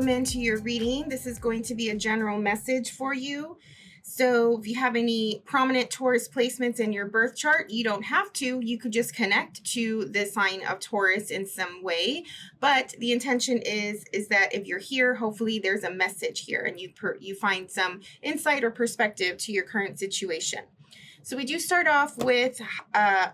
welcome into your reading. This is going to be a general message for you. So if you have any prominent Taurus placements in your birth chart, you don't have to. You could just connect to the sign of Taurus in some way. But the intention is that if you're here, hopefully there's a message here and you find some insight or perspective to your current situation. So we do start off with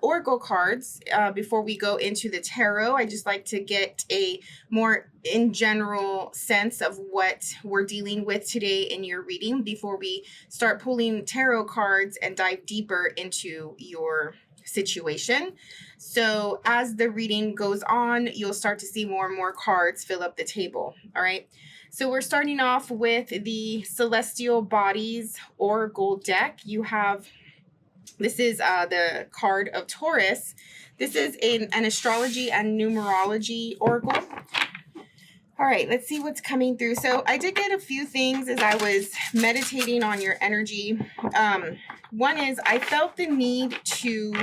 oracle cards. Before we go into the tarot, I just like to get a more in general sense of what we're dealing with today in your reading before we start pulling tarot cards and dive deeper into your situation. So as the reading goes on, you'll start to see more and more cards fill up the table. All right. So we're starting off with the Celestial Bodies Oracle deck. This is the card of Taurus. This is an astrology and numerology oracle. All right, let's see what's coming through. So I did get a few things as I was meditating on your energy. One is I felt the need to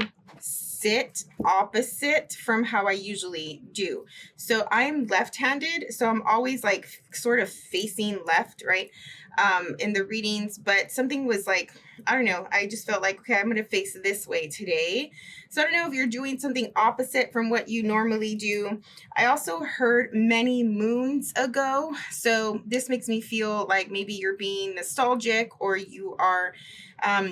sit opposite from how I usually do. So I'm left-handed, so I'm always like sort of facing left, right? In the readings, but something was like, I don't know, I just felt like, okay, I'm going to face this way today. So I don't know if you're doing something opposite from what you normally do. I also heard many moons ago. So this makes me feel like maybe you're being nostalgic or you are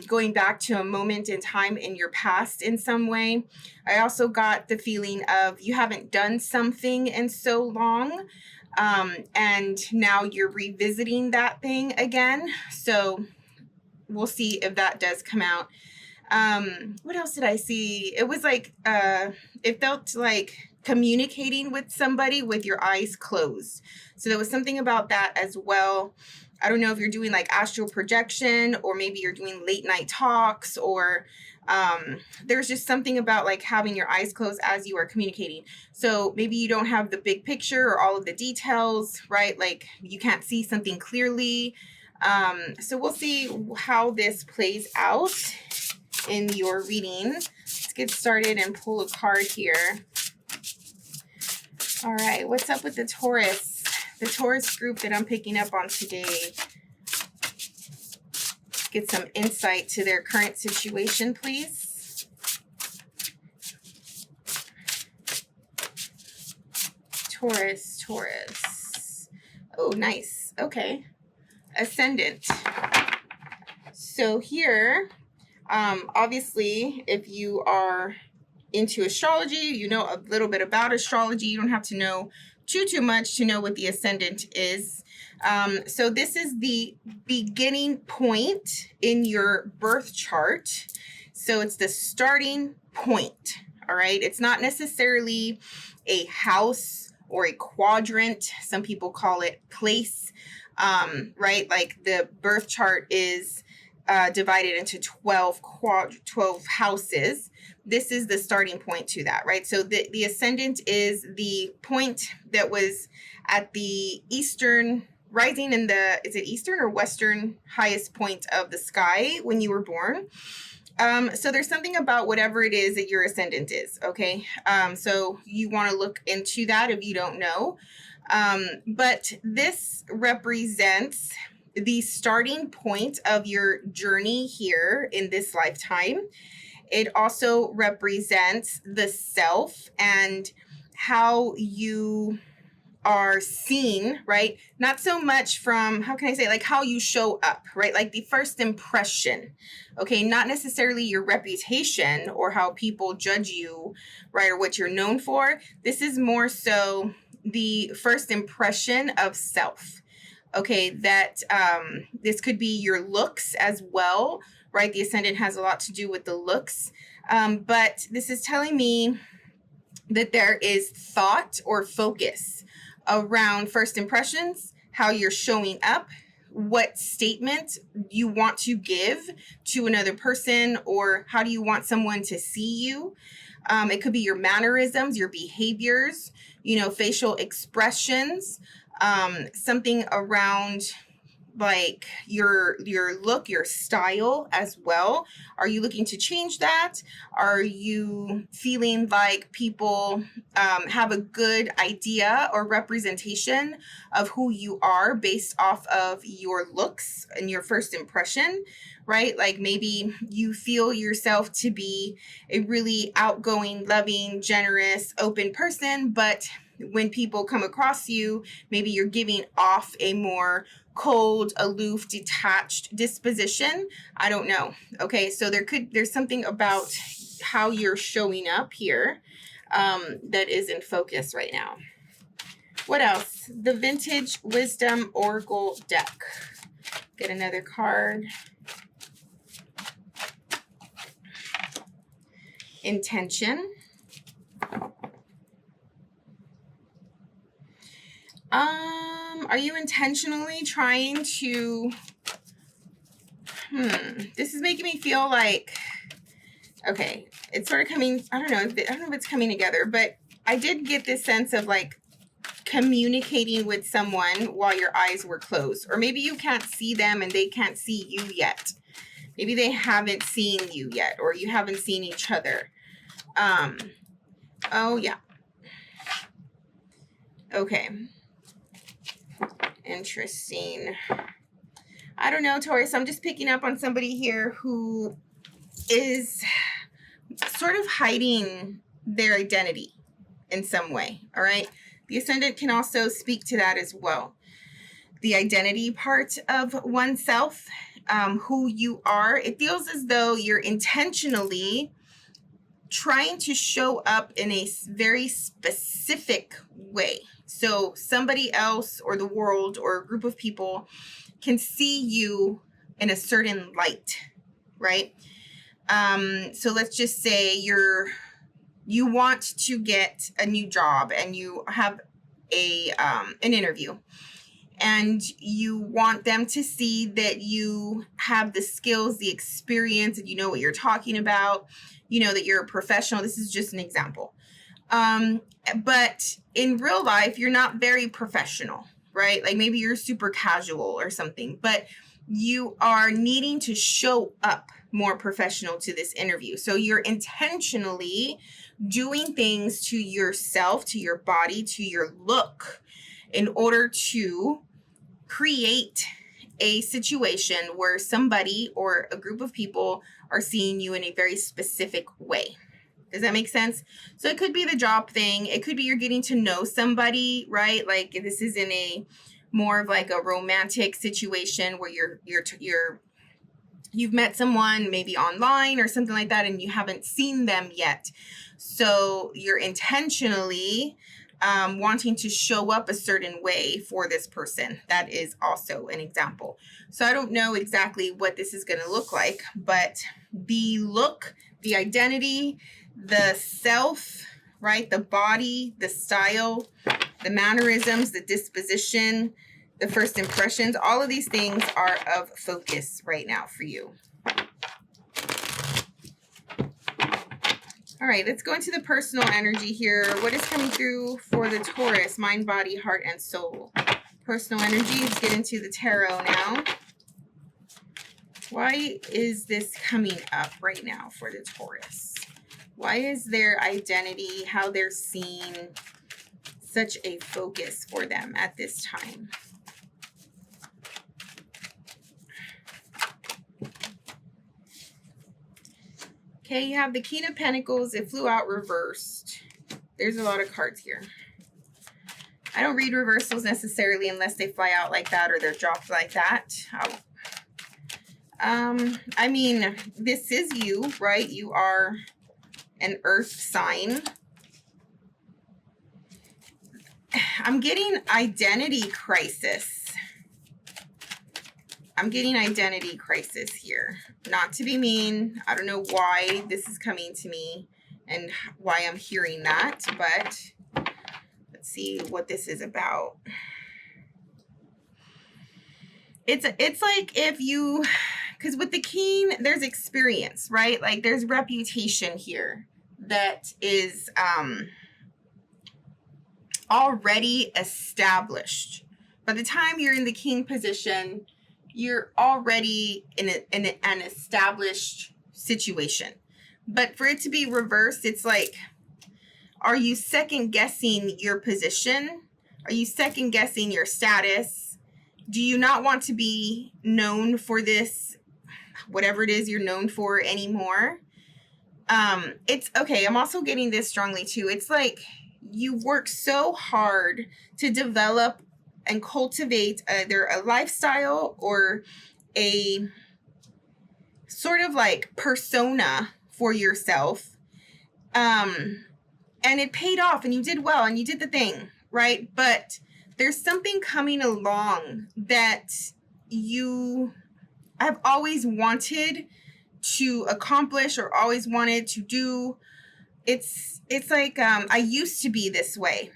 going back to a moment in time in your past in some way. I also got the feeling of you haven't done something in so long. And now you're revisiting that thing again. So we'll see if that does come out. What else did I see? It was like, it felt like communicating with somebody with your eyes closed. So there was something about that as well. I don't know if you're doing like astral projection or maybe you're doing late night talks or there's just something about like having your eyes closed as you are communicating. So maybe you don't have the big picture or all of the details, right? Like you can't see something clearly. So we'll see how this plays out in your reading. Let's get started and pull a card here. All right, what's up with the Taurus? The Taurus group that I'm picking up on today. Get some insight to their current situation, please. Taurus. Oh, nice. Okay. Ascendant. So here, obviously, if you are into astrology, you know a little bit about astrology. You don't have to know too much to know what the ascendant is. So this is the beginning point in your birth chart. So it's the starting point. All right. It's not necessarily a house or a quadrant. Some people call it place, right? Like the birth chart is divided into 12 houses. This is the starting point to that, right? So the ascendant is the point that was at the eastern rising in the, is it eastern or western highest point of the sky when you were born? So there's something about whatever it is that your ascendant is, okay? So you want to look into that if you don't know. But this represents the starting point of your journey here in this lifetime. It also represents the self and how you are seen, right? Not so much from, how can I say, like how you show up, right? Like the first impression, okay? Not necessarily your reputation or how people judge you, right? Or what you're known for. This is more so the first impression of self. Okay, that this could be your looks as well, right? The ascendant has a lot to do with the looks. But this is telling me that there is thought or focus around first impressions, how you're showing up, what statement you want to give to another person, or how do you want someone to see you. It could be your mannerisms, your behaviors, you know, facial expressions, something around like your look, your style as well? Are you looking to change that? Are you feeling like people have a good idea or representation of who you are based off of your looks and your first impression, right? Like maybe you feel yourself to be a really outgoing, loving, generous, open person, but when people come across you, maybe you're giving off a more cold, aloof, detached disposition. I don't know. Okay, so there's something about how you're showing up here that is in focus right now. What else? The Vintage Wisdom Oracle deck. Get another card. Intention. Are you intentionally trying to, this is making me feel like, okay, it's sort of coming, I don't know if it's coming together, but I did get this sense of like communicating with someone while your eyes were closed, or maybe you can't see them and they can't see you yet. Maybe they haven't seen you yet, or you haven't seen each other. Oh yeah. Okay. Interesting. I don't know, Taurus. I'm just picking up on somebody here who is sort of hiding their identity in some way. All right. The Ascendant can also speak to that as well. The identity part of oneself, who you are. It feels as though you're intentionally trying to show up in a very specific way. So somebody else or the world or a group of people can see you in a certain light, right? So let's just say you want to get a new job and you have an interview, and you want them to see that you have the skills, the experience, and you know what you're talking about, you know that you're a professional. This is just an example. But in real life, you're not very professional, right? Like maybe you're super casual or something, but you are needing to show up more professional to this interview. So you're intentionally doing things to yourself, to your body, to your look in order to create a situation where somebody or a group of people are seeing you in a very specific way. Does that make sense? So it could be the job thing. It could be you're getting to know somebody, right? Like this is in a more of like a romantic situation where you've met someone maybe online or something like that, and you haven't seen them yet. So you're intentionally wanting to show up a certain way for this person. That is also an example. So I don't know exactly what this is going to look like, but the look, the identity, the self, right? The body, the style, the mannerisms, the disposition, the first impressions, all of these things are of focus right now for you. All right, let's go into the personal energy here. What is coming through for the Taurus? Mind, body, heart, and soul. Personal energy. Let's get into the tarot now. Why is this coming up right now for the Taurus? Why is their identity, how they're seen, such a focus for them at this time? Okay, you have the King of Pentacles. It flew out reversed. There's a lot of cards here. I don't read reversals necessarily unless they fly out like that or they're dropped like that. I mean, this is you, right? You are an earth sign. I'm getting identity crisis. I'm getting identity crisis here. Not to be mean. I don't know why this is coming to me and why I'm hearing that, but let's see what this is about. It's like if you, because with the king, there's experience, right? Like there's reputation here that is already established. By the time you're in the king position, you're already in an established situation. But for it to be reversed, it's like, are you second guessing your position? Are you second guessing your status? Do you not want to be known for this, whatever it is you're known for anymore? It's okay. I'm also getting this strongly too. It's like you work so hard to develop and cultivate either a lifestyle or a sort of like persona for yourself. And it paid off and you did well and you did the thing, right? But there's something coming along that you have always wanted to accomplish or always wanted to do. It's like, I used to be this way.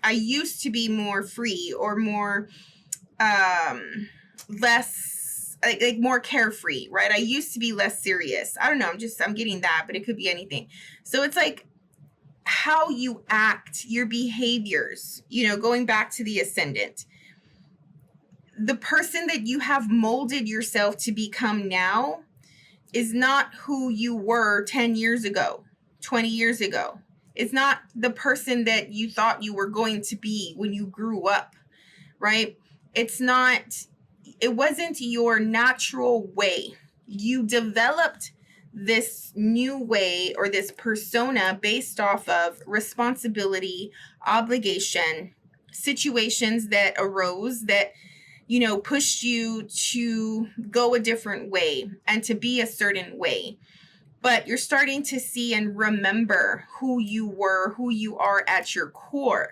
I used to be more free or more, less, like more carefree, right? I used to be less serious. I don't know. I'm getting that, but it could be anything. So it's like how you act, your behaviors, going back to the ascendant. The person that you have molded yourself to become now is not who you were 10 years ago, 20 years ago. It's not the person that you thought you were going to be when you grew up, right? It wasn't your natural way. You developed this new way or this persona based off of responsibility, obligation, situations that arose that pushed you to go a different way and to be a certain way. But you're starting to see and remember who you were, who you are at your core.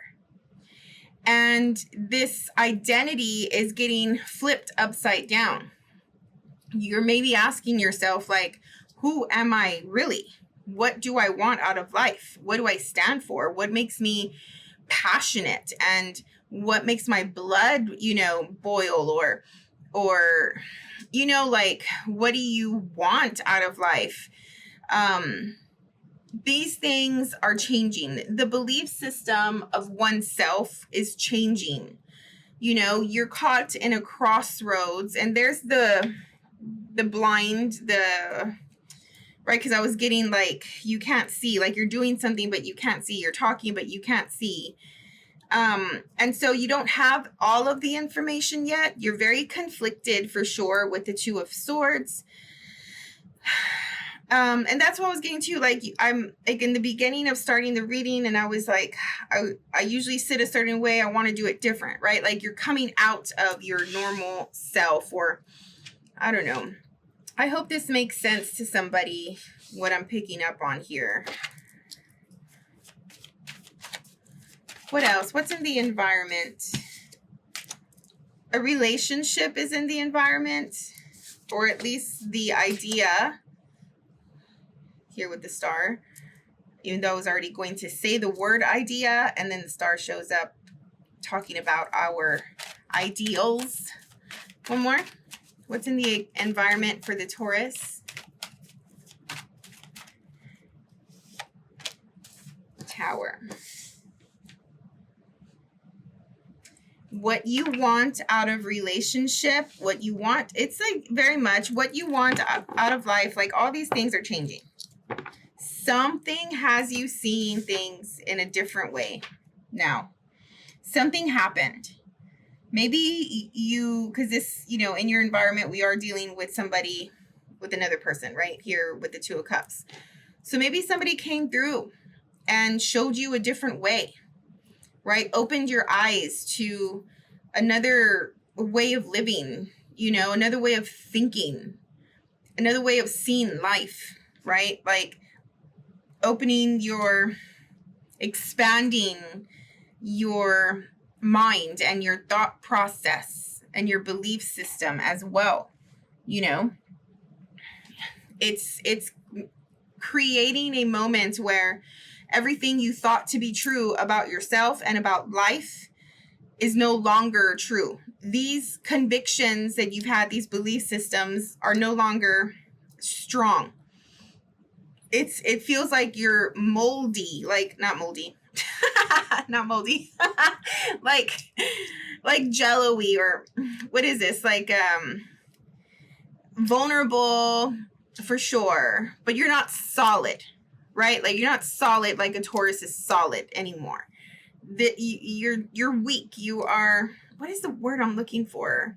And this identity is getting flipped upside down. You're maybe asking yourself, like, who am I really? What do I want out of life? What do I stand for? What makes me passionate? And what makes my blood, boil or, like, what do you want out of life? These things are changing. The belief system of oneself is changing. You're caught in a crossroads and there's the blind, right? Because I was getting like, you can't see, like you're doing something, but you can't see. You're talking, but you can't see. And so you don't have all of the information yet. You're very conflicted for sure with the Two of Swords. And that's what I was getting to. Like, I'm like in the beginning of starting the reading and I was like, I usually sit a certain way. I want to do it different, right? Like you're coming out of your normal self, or I don't know. I hope this makes sense to somebody, what I'm picking up on here. What else? What's in the environment? A relationship is in the environment, or at least the idea here with the star, even though I was already going to say the word idea, and then the star shows up talking about our ideals. One more. What's in the environment for the Taurus? Tower. What you want out of relationship, what you want, it's like very much what you want out of life. Like all these things are changing. Something has you seeing things in a different way now. Something happened. Maybe because this, in your environment, we are dealing with somebody, with another person, right? Here with the Two of Cups. So maybe somebody came through and showed you a different way, right? Opened your eyes to another way of living, another way of thinking, another way of seeing life, right? Like expanding your mind and your thought process and your belief system as well. It's creating a moment where everything you thought to be true about yourself and about life is no longer true. These convictions that you've had, these belief systems, are no longer strong. It feels like you're moldy, like not moldy, not moldy, like jello-y, or what is this? Like vulnerable for sure, but you're not solid, right? Like, you're not solid like a Taurus is solid anymore. You're weak. You are, what is the word I'm looking for?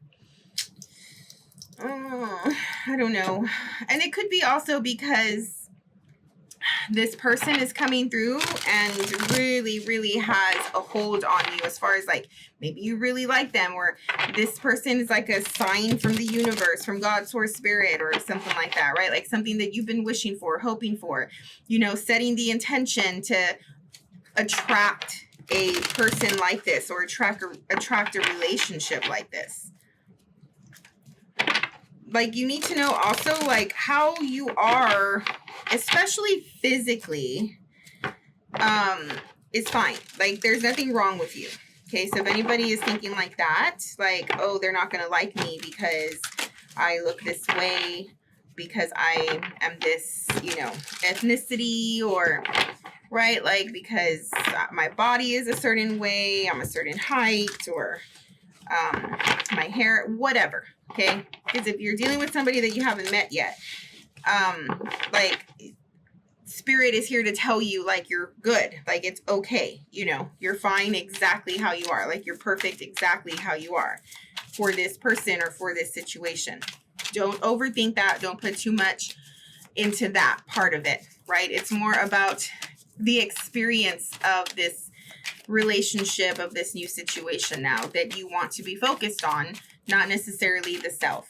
I don't know. And it could be also because this person is coming through and really, really has a hold on you, as far as like, maybe you really like them, or this person is like a sign from the universe, from God, source, spirit, or something like that, right? Like something that you've been wishing for, hoping for, you know, setting the intention to attract a person like this, or attract a relationship like this. Like, you need to know also, like, how you are, especially physically, is fine. Like, there's nothing wrong with you. Okay, so if anybody is thinking like that, like, oh, they're not going to like me because I look this way, because I am this, you know, ethnicity, or, right, like, because my body is a certain way, I'm a certain height, or my hair, whatever. Okay, because if you're dealing with somebody that you haven't met yet, like, spirit is here to tell you, like, you're good, like, it's okay, you know, you're fine exactly how you are, like, you're perfect exactly how you are for this person or for this situation. Don't overthink that. Don't put too much into that part of it, right? It's more about the experience of this relationship, of this new situation now that you want to be focused on, not necessarily the self.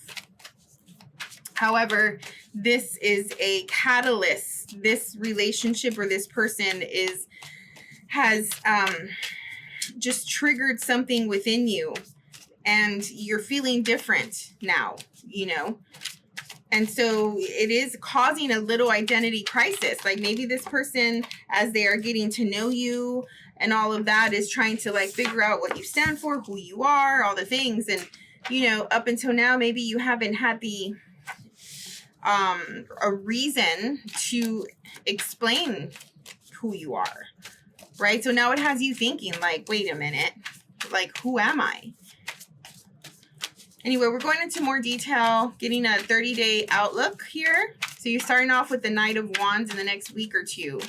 However, this is a catalyst. This relationship or this person has just triggered something within you, and you're feeling different now, you know. And so it is causing a little identity crisis. Like, maybe this person, as they are getting to know you and all of that, is trying to, like, figure out what you stand for, who you are, all the things. And, you know, up until now, maybe you haven't had the a reason to explain who you are, right? So now it has you thinking, like, wait a minute, like, who am I? Anyway, we're going into more detail, getting a 30-day outlook here. So you're starting off with the Knight of Wands in the next week or two.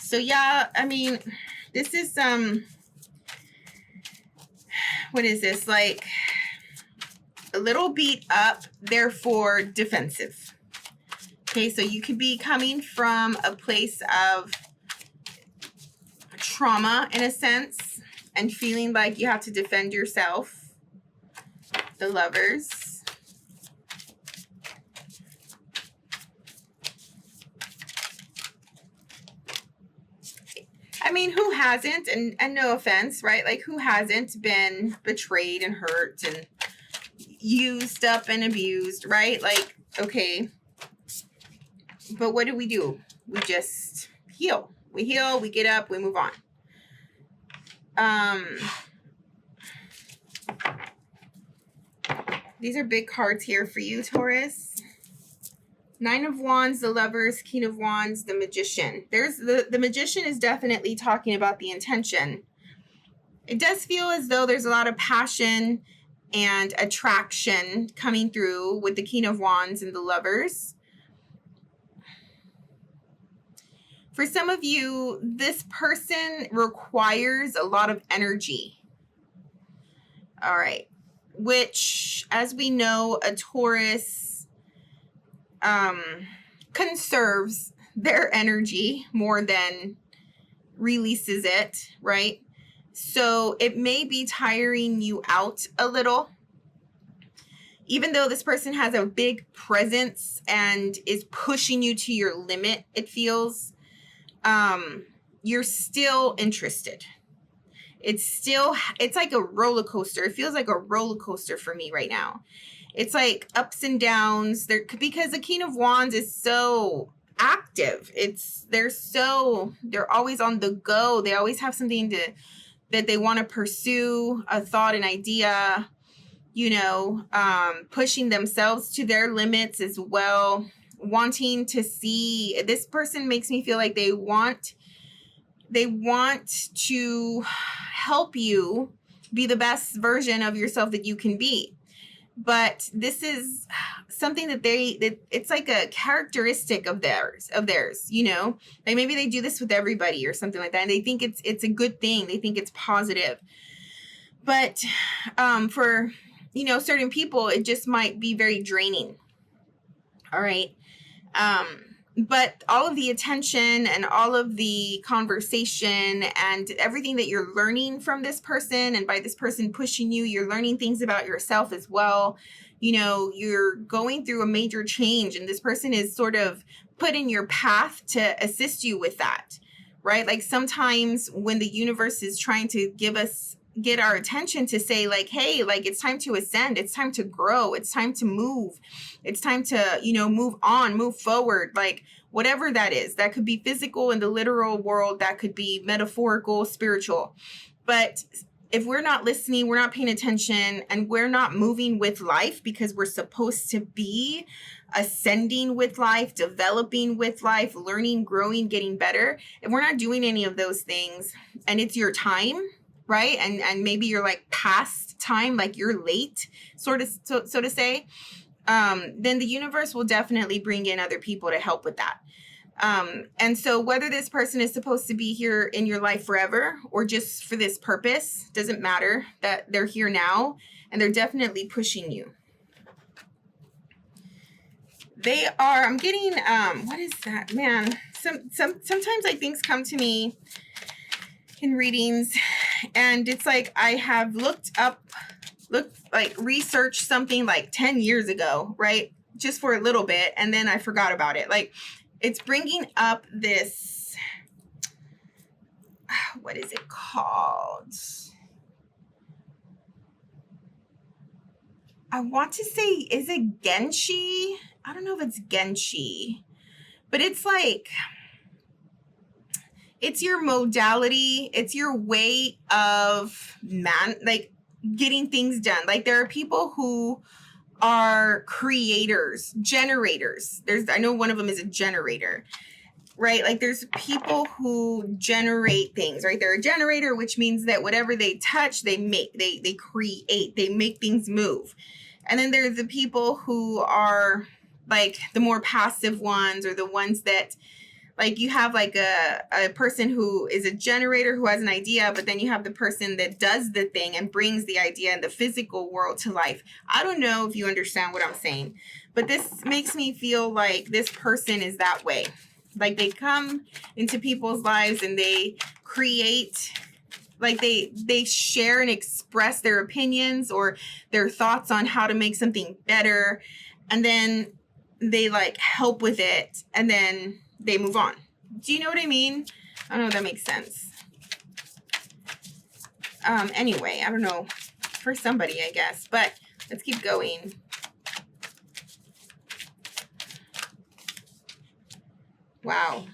So yeah, I mean, this is what is this? Like, a little beat up, therefore defensive. Okay, so you could be coming from a place of trauma, in a sense, and feeling like you have to defend yourself. The Lovers. I mean, who hasn't? And no offense, right? Like, who hasn't been betrayed and hurt and used up and abused, right? Like, okay. But what do? We just heal. We heal, we get up, we move on. These are big cards here for you, Taurus. Nine of Wands, the Lovers, King of Wands, the Magician. There's the Magician is definitely talking about the intention. It does feel as though there's a lot of passion and attraction coming through with the King of Wands and the Lovers. For some of you, this person requires a lot of energy. All right. Which, as we know, a Taurus conserves their energy more than releases it, right? So it may be tiring you out a little. Even though this person has a big presence and is pushing you to your limit, it feels, you're still interested. It's like a roller coaster. It feels like a roller coaster for me right now. It's like ups and downs. Because the King of Wands is so active. They're always on the go. They always have something that they want to pursue, a thought, an idea, you know, pushing themselves to their limits as well, wanting to see. This person makes me feel like they want to help you be the best version of yourself that you can be. but this is something that it's like a characteristic of theirs, you know, like maybe they do this with everybody or something like that, and they think it's a good thing, they think it's positive. But for, you know, certain people, it just might be very draining. All right. But all of the attention and all of the conversation and everything that you're learning from this person, and by this person pushing you, you're learning things about yourself as well. You know, you're going through a major change, and this person is sort of put in your path to assist you with that, right? Like sometimes when the universe is trying to get our attention to say like, hey, like it's time to ascend, it's time to grow, it's time to move, it's time to, you know, move on, move forward, like whatever that is. That could be physical in the literal world, that could be metaphorical, spiritual. But if we're not listening, we're not paying attention, and we're not moving with life, because we're supposed to be ascending with life, developing with life, learning, growing, getting better. If we're not doing any of those things, and it's your time, right? And maybe you're like past time, like you're late, sort of, so to say, then the universe will definitely bring in other people to help with that. And so whether this person is supposed to be here in your life forever or just for this purpose, doesn't matter, that they're here now and they're definitely pushing you. They are, I'm getting, what is that, man? Sometimes like things come to me in readings, and it's like I have researched something like 10 years ago, right? Just for a little bit, and then I forgot about it. Like it's bringing up this, what is it called? I want to say, is it Genshi? I don't know if it's Genshi, but it's like, it's your modality, it's your way of like getting things done. Like there are people who are creators, generators. I know one of them is a generator, right? Like there's people who generate things, right? They're a generator, which means that whatever they touch, they make, they create, they make things move. And then there's the people who are like the more passive ones, or the ones that, like you have like a person who is a generator who has an idea, but then you have the person that does the thing and brings the idea in the physical world to life. I don't know if you understand what I'm saying, but this makes me feel like this person is that way. Like they come into people's lives and they create, like they share and express their opinions or their thoughts on how to make something better. And then they like help with it, and then they move on. Do you know what I mean? I don't know if that makes sense. Anyway, I don't know, for somebody, I guess, but let's keep going. Wow.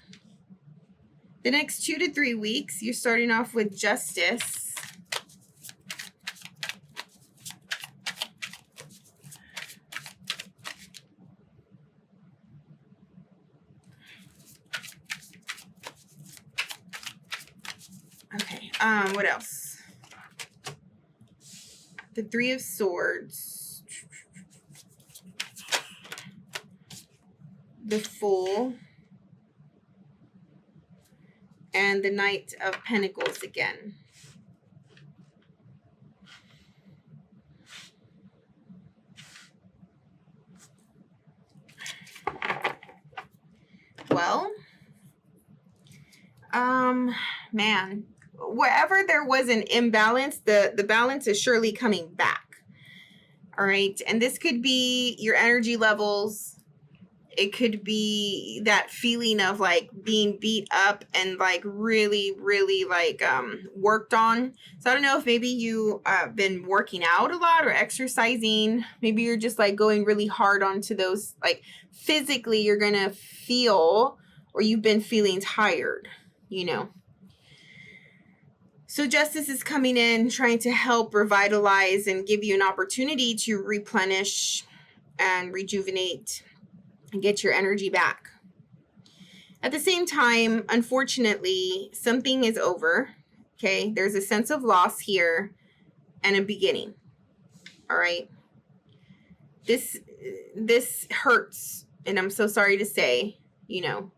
The next 2 to 3 weeks, you're starting off with Justice. Okay, what else? The Three of Swords. The Fool. And the Knight of Pentacles again. Well, man, wherever there was an imbalance, the balance is surely coming back. All right. And this could be your energy levels. It could be that feeling of like being beat up and like really, really like worked on. So I don't know if maybe you been working out a lot or exercising. Maybe you're just like going really hard onto those, like physically you're going to feel, or you've been feeling tired, you know. So Justice is coming in, trying to help revitalize and give you an opportunity to replenish and rejuvenate and get your energy back. At the same time, unfortunately, something is over. Okay, there's a sense of loss here and a beginning. All right. this hurts, and I'm so sorry to say, you know,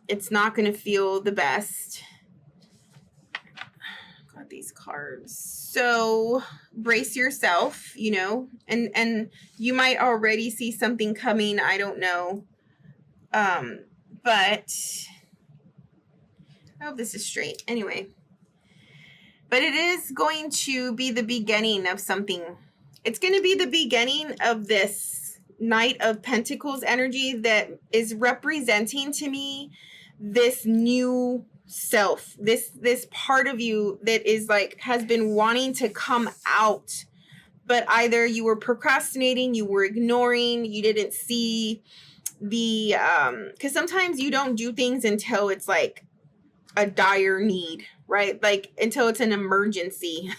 it's not going to feel the best. Got these cards. So brace yourself, you know, and you might already see something coming. I don't know. But I hope this is straight. Anyway, but it is going to be the beginning of something. It's going to be the beginning of this Knight of Pentacles energy that is representing to me this new self, this part of you that is like, has been wanting to come out, but either you were procrastinating, you were ignoring, you didn't see the, because sometimes you don't do things until it's like a dire need, right? Like until it's an emergency.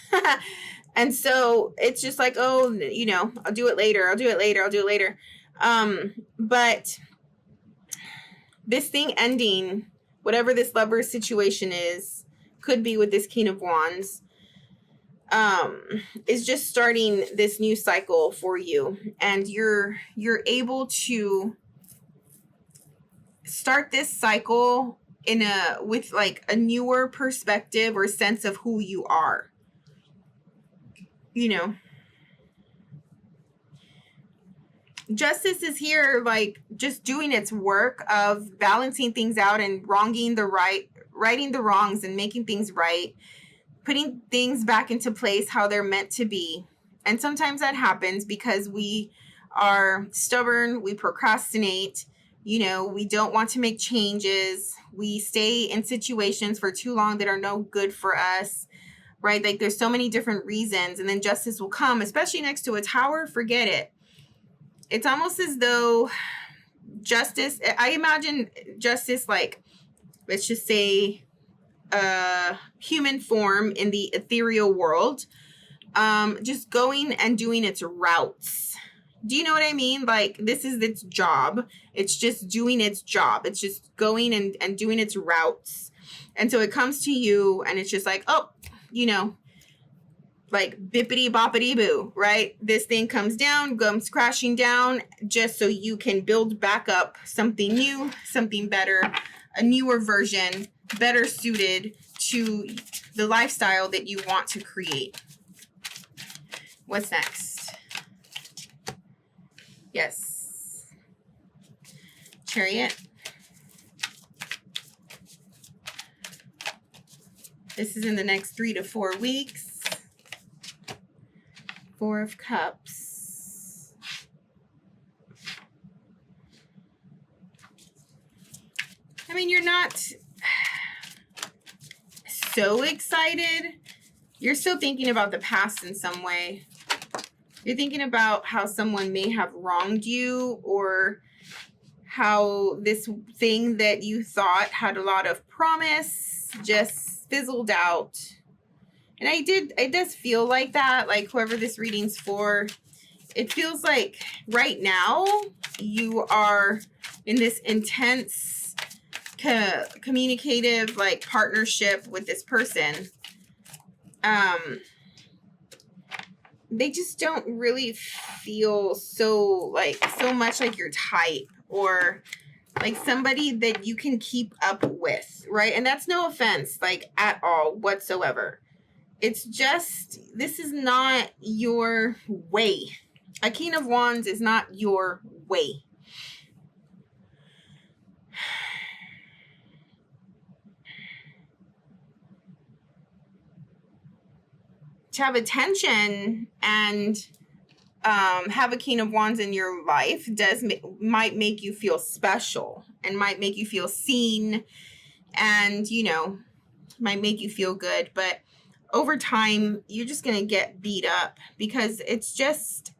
And so it's just like, oh, you know, I'll do it later. But this thing ending, whatever this lover situation is, could be with this King of Wands, is just starting this new cycle for you. And you're able to start this cycle with like a newer perspective or sense of who you are. You know, justice is here, like just doing its work of balancing things out and righting the wrongs and making things right, putting things back into place how they're meant to be. And sometimes that happens because we are stubborn, we procrastinate, you know, we don't want to make changes, we stay in situations for too long that are no good for us. Right? Like there's so many different reasons, and then justice will come, especially next to a tower. Forget it. It's almost as though justice, I imagine justice, like, let's just say human form in the ethereal world, just going and doing its routes. Do you know what I mean? Like this is its job. It's just doing its job. It's just going and doing its routes. And so it comes to you and it's just like, oh, you know, like bippity boppity boo, right? This thing comes crashing down just so you can build back up something new, something better, a newer version, better suited to the lifestyle that you want to create. What's next? Yes. Chariot. This is in the next 3 to 4 weeks. 4 of Cups. I mean, you're not so excited. You're still thinking about the past in some way. You're thinking about how someone may have wronged you, or how this thing that you thought had a lot of promise just fizzled out. And it does feel like that, like whoever this reading's for, it feels like right now you are in this intense communicative like partnership with this person. They just don't really feel so much like your type, or like somebody that you can keep up with, right? And that's no offense, like at all whatsoever. It's just, this is not your way. A King of Wands is not your way. To have attention and have a King of Wands in your life might make you feel special and might make you feel seen, and, you know, might make you feel good. But over time, you're just going to get beat up because it's just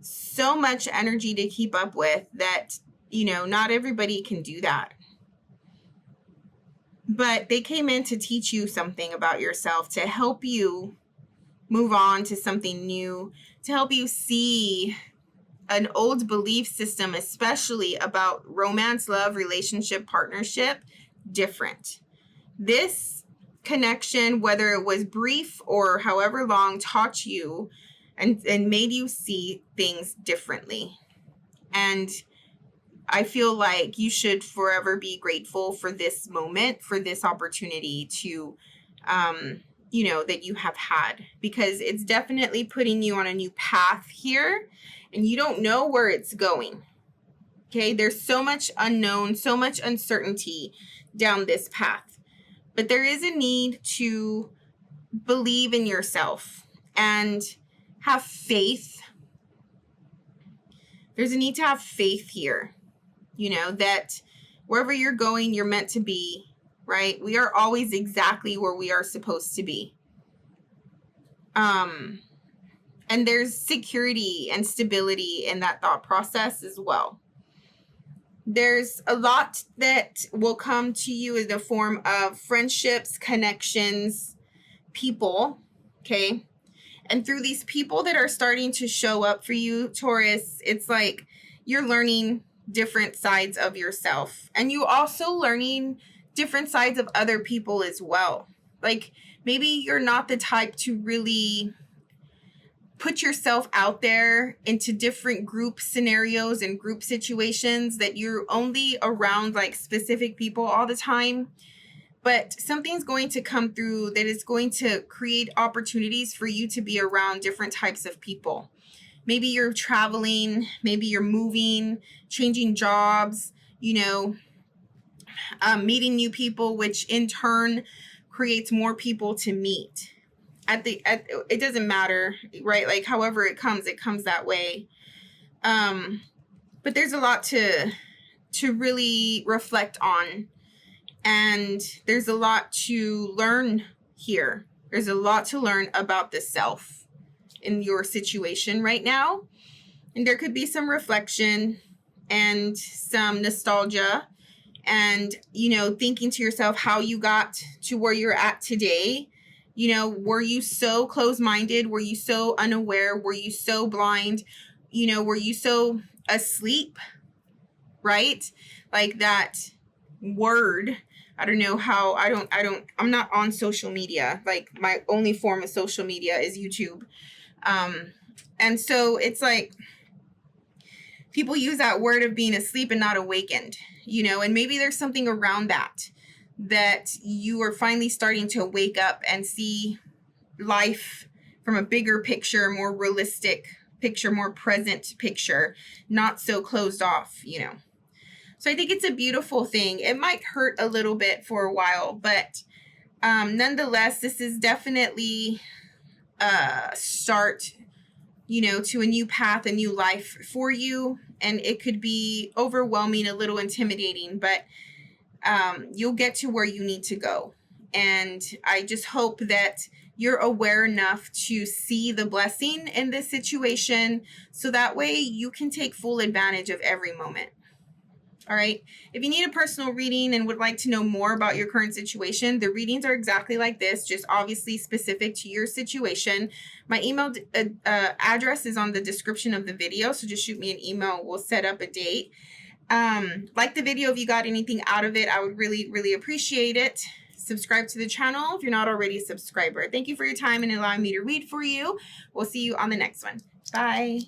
so much energy to keep up with that, you know, not everybody can do that. But they came in to teach you something about yourself, to help you move on to something new, to help you see an old belief system, especially about romance, love, relationship, partnership, different. This connection, whether it was brief or however long, taught you and made you see things differently. And I feel like you should forever be grateful for this moment, for this opportunity to, you know, that you have had, because it's definitely putting you on a new path here, and you don't know where it's going. Okay, there's so much unknown, so much uncertainty down this path, but there is a need to believe in yourself and have faith. There's a need to have faith here, you know, that wherever you're going, you're meant to be, right? We are always exactly where we are supposed to be. And there's security and stability in that thought process as well. There's a lot that will come to you in the form of friendships, connections, people, okay? And through these people that are starting to show up for you, Taurus, it's like you're learning different sides of yourself. And you also learning different sides of other people as well. Like maybe you're not the type to really put yourself out there into different group scenarios and group situations, that you're only around like specific people all the time. But something's going to come through that is going to create opportunities for you to be around different types of people. Maybe you're traveling, maybe you're moving, changing jobs, you know, meeting new people, which in turn creates more people to meet. It doesn't matter, right? Like however it comes that way. But there's a lot to really reflect on. And there's a lot to learn here. There's a lot to learn about the self in your situation right now. And there could be some reflection and some nostalgia and, you know, thinking to yourself how you got to where you're at today. You know, were you so closed-minded? Were you so unaware? Were you so blind? You know, were you so asleep? Right? Like that word. I don't know how, I'm not on social media. Like my only form of social media is YouTube. And so it's like people use that word of being asleep and not awakened, you know, and maybe there's something around that you are finally starting to wake up and see life from a bigger picture, more realistic picture, more present picture, not so closed off, you know. So I think it's a beautiful thing. It might hurt a little bit for a while, but nonetheless, this is definitely a start, you know, to a new path, a new life for you. And it could be overwhelming, a little intimidating, but you'll get to where you need to go. And I just hope that you're aware enough to see the blessing in this situation, so that way you can take full advantage of every moment. All right. If you need a personal reading and would like to know more about your current situation, the readings are exactly like this, just obviously specific to your situation. My email address is on the description of the video, so just shoot me an email. We'll set up a date. Like the video if you got anything out of it. I would really, really appreciate it. Subscribe to the channel if you're not already a subscriber. Thank you for your time and allowing me to read for you. We'll see you on the next one. Bye.